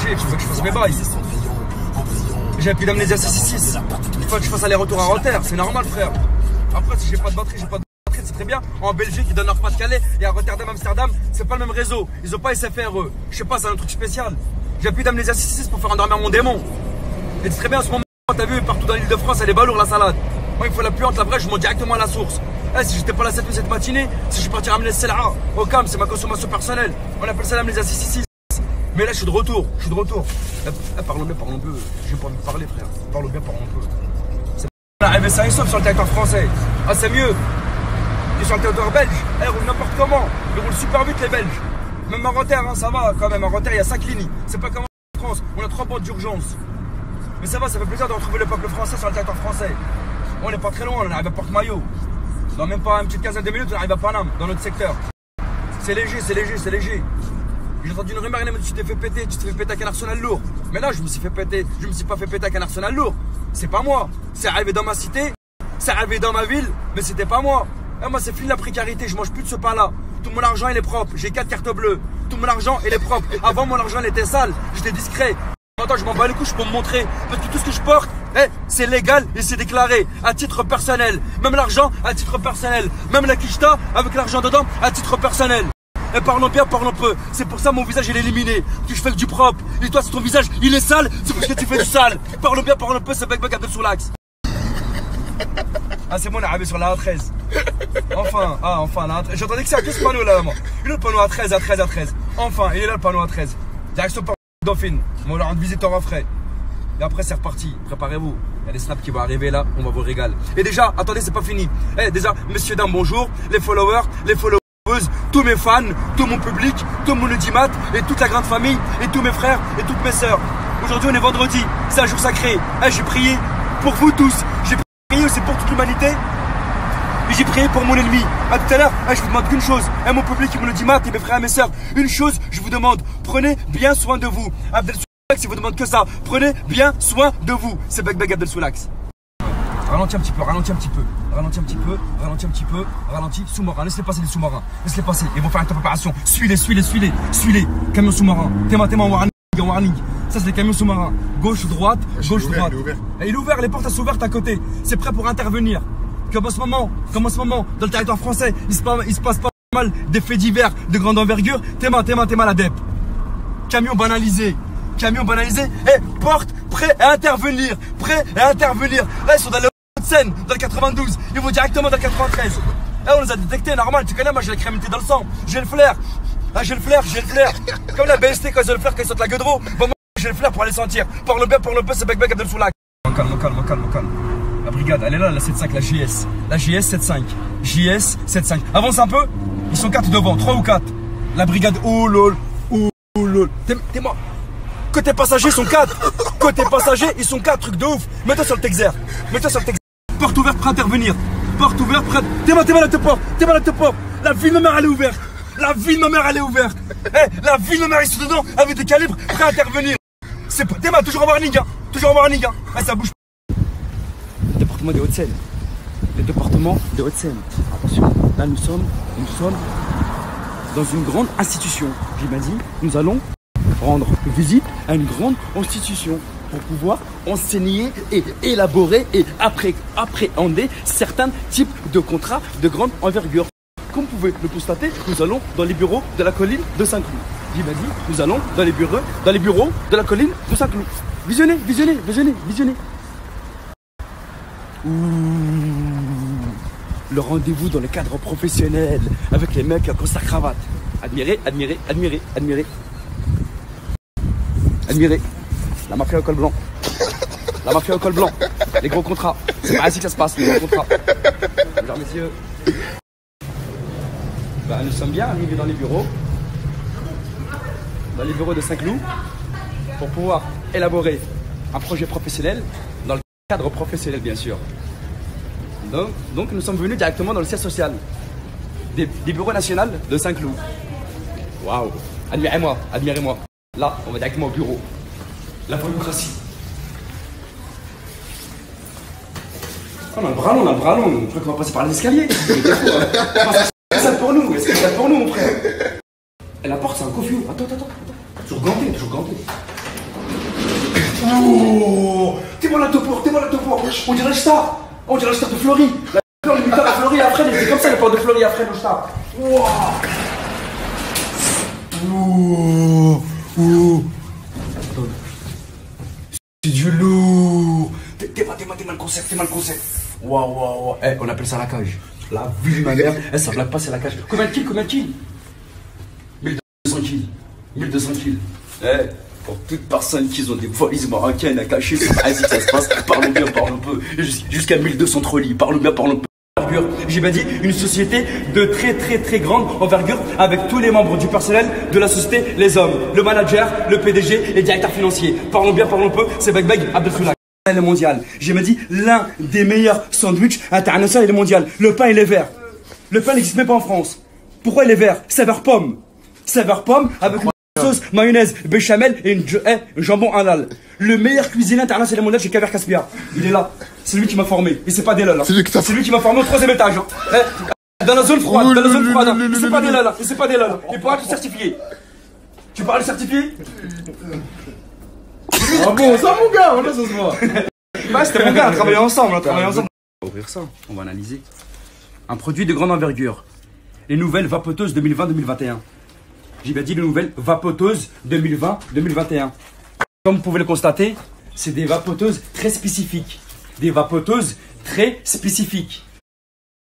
Belgique, il faut que je fasse mes bails. J'ai plus d'amnésie à 666. Il faut que je fasse aller-retour à Rotterdam, c'est normal, frère. Après, si j'ai pas de batterie, c'est très bien. En Belgique, ils donnent leur Pas-de-Calais et à Rotterdam, Amsterdam, c'est pas le même réseau. Ils ont pas SFR, eux. Je sais pas, c'est un truc spécial. J'ai plus d'amnésie à 666 pour faire endormir mon démon. Et c'est très bien en ce moment, t'as vu, partout dans l'île de France, elle est balourde la salade. Moi, il faut la puante, la vraie, je monte directement à la source. Si j'étais pas là cette matinée, si je suis parti ramener le Sel'a au CAM, c'est ma consommation personnelle. On appelle ça l'amnésie à 666. Mais là, je suis de retour. Parlons bien, parlons peu. J'ai pas envie de parler, frère. Parlons bien, parlons peu. C'est pas arrivé ça et sauf sur le territoire français. Ah, c'est mieux. Ils sont sur le territoire belge. Ils roulent n'importe comment. Ils roulent super vite, les Belges. Même à Rotterdam, hein, ça va quand même. À Rotterdam, il y a 5 lignes. C'est pas comme en France. On a 3 bandes d'urgence. Mais ça va, ça fait plaisir de retrouver le peuple français sur le territoire français. On n'est pas très loin, on arrive à Porte-Maillot. Dans même pas une petite quinzaine de minutes, on arrive à Paname, dans notre secteur. C'est léger, c'est léger, c'est léger. J'ai entendu une rumeur, tu t'es fait péter avec un arsenal lourd. Mais là, je me suis fait péter, je me suis pas fait péter avec un arsenal lourd. C'est pas moi. C'est arrivé dans ma cité, c'est arrivé dans ma ville, mais c'était pas moi. Et moi, c'est fini la précarité, je mange plus de ce pain-là. Tout mon argent, il est propre. J'ai 4 cartes bleues. Tout mon argent, il est propre. Avant, mon argent, il était sale. J'étais discret. Attends, je m'en bats les couches pour me montrer. Parce que tout ce que je porte, c'est légal et c'est déclaré à titre personnel. Même l'argent, à titre personnel. Même la quicheta, avec l'argent dedans, à titre personnel. Et parlons bien, parlons peu. C'est pour ça mon visage, il est éliminé. Que je fais que du propre. Et toi, si ton visage, il est sale, c'est parce que tu fais du sale. Parlons bien, parlons peu, c'est Bec Abdel Soulax. Ah, c'est bon, on est arrivé sur la A13. Enfin, la A13. J'entendais que c'est à quel panneau là, moi. Il est le panneau A13, A13, A13. Enfin, il est là le panneau A13. Direction par Dauphine. On va leur rendre visite en refrain. Et après, c'est reparti. Préparez-vous. Il y a des snaps qui vont arriver là. On va vous régaler. Et déjà, attendez, c'est pas fini. Déjà, messieurs, dames, bonjour. Les followers, les followers, tous mes fans, tout mon public, tout mon audimat et toute la grande famille et tous mes frères et toutes mes sœurs. Aujourd'hui, on est vendredi. C'est un jour sacré. J'ai prié pour vous tous. J'ai prié aussi pour toute l'humanité. Et j'ai prié pour mon ennemi. À tout à l'heure, je vous demande qu'une chose. Mon public, mon audimat et mes frères et mes sœurs. Une chose, je vous demande. Prenez bien soin de vous. Abdel Soulax, il vous demande que ça. Prenez bien soin de vous. C'est Bec Abdel Soulax. Ralentis un petit peu, ralentis un petit peu. Ralentis un petit peu, ralentis un petit peu. Ralentis. Sous-marin, laisse-les passer les sous-marins. Laisse-les passer. Ils vont faire une top opération. Suis-les, suis-les, suis-les. Suis-les. Camion sous-marin. Téma en warning. En warning. Ça, c'est les camions sous-marins. Gauche, droite, gauche, droite. Il est ouvert, les portes elles sont ouvertes à côté. C'est prêt pour intervenir. Comme en ce moment, dans le territoire français, il se passe pas mal des faits divers de grande envergure. Téma la DEP. Camion banalisé. Porte, prêt à intervenir. Là, ils sont dans le Haute-Seine, dans le 92. Ils vont directement dans le 93. On les a détectés, normal. Tu connais, moi, j'ai la crémité dans le sang. J'ai le flair. J'ai le flair. Comme la BST, quand ils ont le flair, quand ils sortent la gueudreau. Bon, moi, j'ai le flair pour aller sentir. Parle bien, c'est Bec Abdel Soulax. Calme. La brigade, elle est là, la 7.5, la JS. La JS 7.5. JS 7.5. Avance un peu. Ils sont 4 devant, 3 ou 4. La brigade, oh lol. T'es mort. Côté passager, ils sont 4. Côté passager, ils sont 4. Truc de ouf. Mets-toi sur le Texer. Porte ouverte, prêt à intervenir. Porte ouverte, prêt. T'es mal te porte. La ville de ma mère, elle est ouverte. La ville de ma mère, ils sont dedans avec des calibres, prêt à intervenir. T'es mal, toujours en warning. Ça bouge. Département des Hauts-de-Seine. Le département des Hauts-de-Seine. Attention, là nous sommes dans une grande institution. J'ai bien dit, nous allons rendre visite à une grande institution pour pouvoir enseigner et élaborer et appréhender certains types de contrats de grande envergure. Comme vous pouvez le constater, nous allons dans les bureaux de la colline de Saint-Cloud. J'ai bien dit, nous allons dans les bureaux de la colline de Saint-Cloud. Visionnez. Le rendez-vous dans le cadre professionnel avec les mecs à costard cravate. Admirez. La mafia au col blanc. Les gros contrats. C'est pas ainsi que ça se passe, les gros contrats. Bonjour messieurs. Nous sommes bien arrivés dans les bureaux de Saint-Cloud pour pouvoir élaborer un projet professionnel dans le cadre professionnel bien sûr. Donc nous sommes venus directement dans le siège social des bureaux nationaux de Saint-Cloud. Waouh! Admirez-moi. Là, on va directement au bureau. La démocratie. On a le bras long. Je crois qu'on va passer par les escaliers. C'est ça pour nous, mon frère. Et la porte, c'est un coffre. Attends. Toujours ganté. Oh, t'es moi la topo, t'es moi la topo. On dirait le star. On dirait le star de Fleury. La fleur, le la Fleury après, il était comme ça, le port de Fleury après, le star. Wow. C'est du lourd. T'es mal le concept, t'es mal le concept. Waouh. Eh, on appelle ça la cage. La vue de ma mère, elle ça blague pas, c'est la cage. Combien de kills 1200 kills. 1200 kills. Eh, pour toute personne qui ont des valises marocaines à cacher, vas-y, ça se passe. Parlons bien, parlons peu. Jusqu'à 1200 trolleys. Parlons bien, parlons peu. J'ai bien dit une société de très grande envergure avec tous les membres du personnel de la société, les hommes, le manager, le PDG et le directeur financier. Parlons bien, parlons peu, c'est Beg Abdelkhoula. Le mondial. J'ai bien dit l'un des meilleurs sandwichs internationaux et mondial. Le pain il est vert. Le pain n'existe même pas en France. Pourquoi il est vert? Saveur pomme. Saveur pomme avec une sauce, mayonnaise, béchamel et un jambon halal. Le meilleur cuisinier international et mondial chez Kaver Caspia. Il est là. C'est lui qui m'a formé. Et c'est pas Delal. Hein. C'est lui qui m'a formé au 3e étage. Hein. Dans la zone froide. Dans la zone froide. Hein. C'est pas Delal. C'est pas Delal. Il pourra te certifier. Tu parles certifié? Ah bon, ça mon gars, voilà, ça se voit. Bah, c'était mon gars, on travaillait ensemble. On va ouvrir ça. On va analyser. Un produit de grande envergure. Les nouvelles vapoteuses 2020-2021. J'ai bien dit les nouvelles vapoteuses 2020-2021. Comme vous pouvez le constater, c'est des vapoteuses très spécifiques. Des vapoteuses très spécifiques.